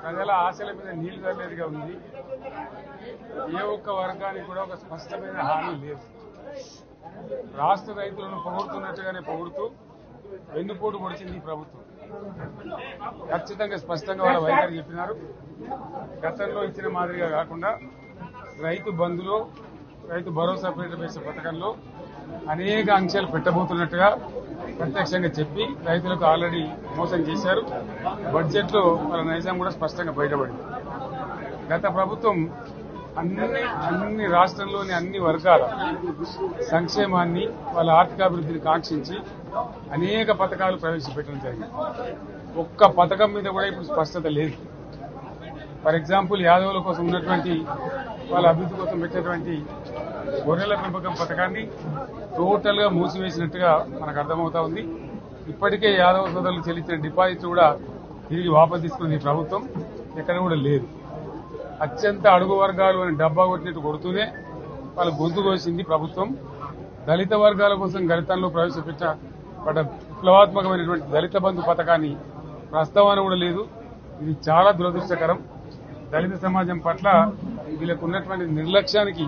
ప్రజల ఆశల మీద నీళ్లు చల్లేదిగా ఉంది. ఏ ఒక్క వర్గానికి కూడా ఒక స్పష్టమైన హామీ లేదు. రాష్ట్ర రైతులను పొగుడుతున్నట్టుగానే పొగుడుతూ వెన్నుపోటు పొడిచింది ఈ ప్రభుత్వం. ఖచ్చితంగా స్పష్టంగా వాళ్ళ వైఖరి చెప్పినారు. గతంలో ఇచ్చిన మాదిరిగా కాకుండా రైతు బంధులో, రైతు భరోసా పేరిట పథకంలో అనేక ఆంక్షలు పెట్టబోతున్నట్టుగా ప్రత్యక్షంగా చెప్పి రైతులకు ఆల్రెడీ మోసం చేశారు. బడ్జెట్ లో వాళ్ళ నైజాం కూడా స్పష్టంగా బయటపడింది. గత ప్రభుత్వం అన్ని రాష్ట్రంలోని అన్ని వర్గాల సంక్షేమాన్ని, వాళ్ళ ఆర్థికాభివృద్ధిని కాంక్షించి అనేక పథకాలు ప్రవేశపెట్టడం జరిగింది. ఒక్క పథకం మీద కూడా ఇప్పుడు స్పష్టత లేదు. ఫర్ ఎగ్జాంపుల్, యాదవుల కోసం ఉన్నటువంటి వాళ్ళ అభివృద్ధి కోసం పెట్టినటువంటి గొర్రెల పెంపకం పథకాన్ని టోటల్ గా మూసివేసినట్టుగా మనకు అర్థమవుతా ఉంది. ఇప్పటికే యాదవ సోదరులు చెల్లించిన డిపాజిట్ కూడా తిరిగి వాపసు తీసుకున్న ఈ ప్రభుత్వం ఎక్కడ కూడా లేదు. అత్యంత అడుగు వర్గాలు అని డబ్బా కొట్టినట్టు కొడుతూనే వాళ్ళ గొంతు కోసింది ప్రభుత్వం. దళిత వర్గాల కోసం గళితంలో ప్రవేశపెట్టబడ్డ విప్లవాత్మకమైనటువంటి దళిత బంధు పథకాన్ని ప్రస్తావన కూడా లేదు. ఇది చాలా దురదృష్టకరం. దళిత సమాజం పట్ల వీళ్ళకు ఉన్నటువంటి నిర్లక్ష్యానికి,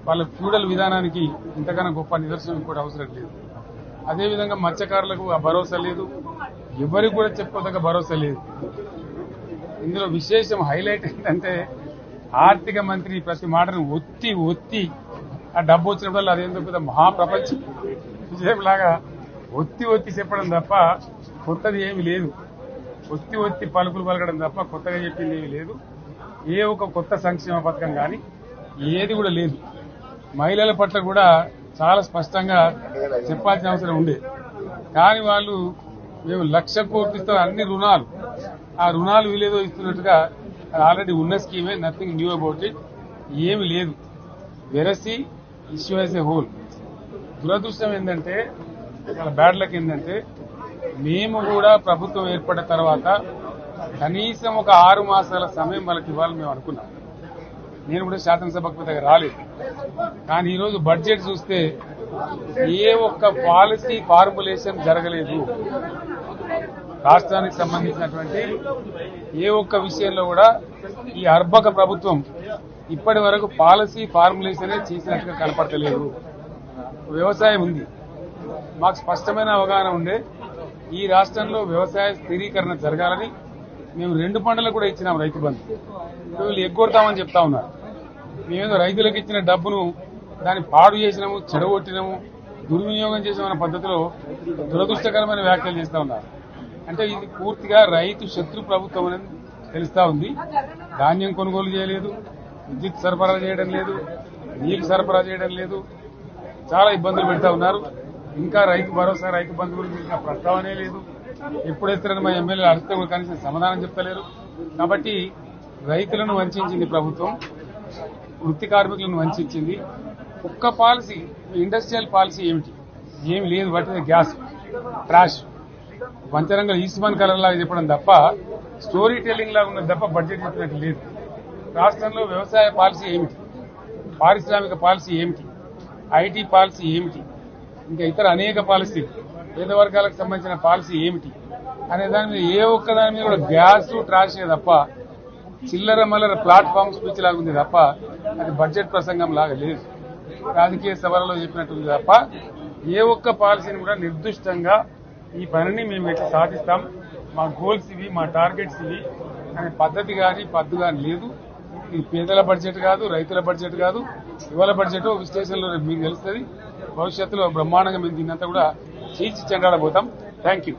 వాళ్ళ ఫ్యూడల్ విధానానికి ఇంతకన్నా గొప్ప నిదర్శనం కూడా అవసరం లేదు. అదేవిధంగా మత్స్యకారులకు ఆ భరోసా లేదు. ఎవరికి కూడా చెప్పుకోదగ్గ భరోసా లేదు. ఇందులో విశేషం హైలైట్ ఏంటంటే ఆర్థిక మంత్రి ప్రతి మాటను ఒత్తి ఆ డబ్బు వచ్చినప్పుడు అదేందో పెద్ద మహాప్రపంచ విజయంలాగా ఒత్తి చెప్పడం తప్ప కొత్తది ఏమీ లేదు. ఒత్తి పలుకులు పలకడం తప్ప కొత్తగా చెప్పింది ఏమీ లేదు. ఏ ఒక కొత్త సంక్షేమ పథకం కానీ ఏది కూడా లేదు. మహిళల పట్ల కూడా చాలా స్పష్టంగా చెప్పాల్సిన అవసరం ఉండే. కానీ వాళ్ళు మేము 1,00,000 కోట్లతో అన్ని రుణాలు, ఆ రుణాలు వీలేదో ఇస్తున్నట్టుగా ఆల్రెడీ ఉన్న స్కీమే, నథింగ్ న్యూ అబౌట్ ఇట్, ఏమి లేదు. వెరసి ఇష్యూ యాజ్ ఎ హోల్. దురదృష్టం ఏంటంటే, వాళ్ళ బ్యాడ్ లక్ ఏంటంటే, మేము కూడా ప్రభుత్వం ఏర్పడిన తర్వాత కనీసం ఒక 6 మాసాల సమయం వాళ్ళకి ఇవ్వాలని మేము అనుకున్నాం. నేను కూడా శాసనసభకు పెద్దగా రాలేదు. కానీ ఈరోజు బడ్జెట్ చూస్తే ఏ ఒక్క పాలసీ ఫార్ములేషన్ జరగలేదు. రాష్ట్రానికి సంబంధించినటువంటి ఏ ఒక్క విషయంలో కూడా ఈ అర్భక ప్రభుత్వం ఇప్పటి వరకు పాలసీ ఫార్ములేషనే చేసినట్టుగా కనపడతలేదు. వ్యవసాయం ఉంది, మాకు స్పష్టమైన అవగాహన ఉండే ఈ రాష్ట్రంలో వ్యవసాయ స్థిరీకరణ జరగాలని మేము 2 పంటలకు కూడా ఇచ్చినాం రైతు బంధు. వీళ్ళు ఎగ్గొడతామని చెప్తా ఉన్నారు. మేమేదో రైతులకు ఇచ్చిన డబ్బును దాన్ని పాడు చేసినాము, చెడగొట్టినాము, దుర్వినియోగం చేసామన్న పద్ధతిలో దురదృష్టకరమైన వ్యాఖ్యలు చేస్తా ఉన్నారు. అంటే ఇది పూర్తిగా రైతు శత్రు ప్రభుత్వం అనేది తెలుస్తా ఉంది. ధాన్యం కొనుగోలు చేయలేదు, విద్యుత్ సరఫరా చేయడం లేదు, నీళ్లు సరఫరా చేయడం లేదు, చాలా ఇబ్బందులు పెడతా ఉన్నారు. ఇంకా రైతు భరోసా, రైతు బంధు గురించి ఇంకా ప్రస్తావనే లేదు. ఎప్పుడెత్తారని మా ఎమ్మెల్యేలు అడిగితే కూడా కనీసం సమాధానం చెప్తలేరు. కాబట్టి రైతులను వంచింది ప్రభుత్వం, వృత్తి కార్మికులను వంచింది. ఒక్క పాలసీ, ఇండస్ట్రియల్ పాలసీ ఏమిటి? ఏమి లేదు. బట్టి గ్యాస్ ట్రాష్ పంచరంగం ఈస్మాన్ కలర్ లాగా చెప్పడం తప్ప, స్టోరీ టెల్లింగ్ లాగా ఉన్నది తప్ప బడ్జెట్ చెప్పినట్టు లేదు. రాష్ట్రంలో వ్యవసాయ పాలసీ ఏమిటి? పారిశ్రామిక పాలసీ ఏమిటి? ఐటీ పాలసీ ఏమిటి? ఇంకా ఇతర అనేక పాలసీలు, పేద వర్గాలకు సంబంధించిన పాలసీ ఏమిటి అనే దాని మీద ఏ ఒక్క దాని మీద కూడా గ్యాస్ ట్రాషే తప్ప, చిల్లర మల్లర ప్లాట్ఫామ్ స్పీచ్ లాగా ఉంది తప్ప అది బడ్జెట్ ప్రసంగం లాగా లేదు. రాజకీయ సభలలో చెప్పినట్టుంది తప్ప ఏ ఒక్క పాలసీని కూడా నిర్దిష్టంగా ఈ పనిని మేము ఎట్లా సాధిస్తాం, మా గోల్స్ ఇవి, మా టార్గెట్స్ ఇవి అనే పద్ధతి కానీ పద్దు కానీ లేదు. ఇది పేదల బడ్జెట్ కాదు, రైతుల బడ్జెట్ కాదు. ఇవాళ బడ్జెట్ విశ్లేషణలో మీకు తెలుస్తుంది. భవిష్యత్తులో బ్రహ్మాండంగా మేము దీన్నంతా కూడా చీల్చి చెండాడబోతాం. Thank you.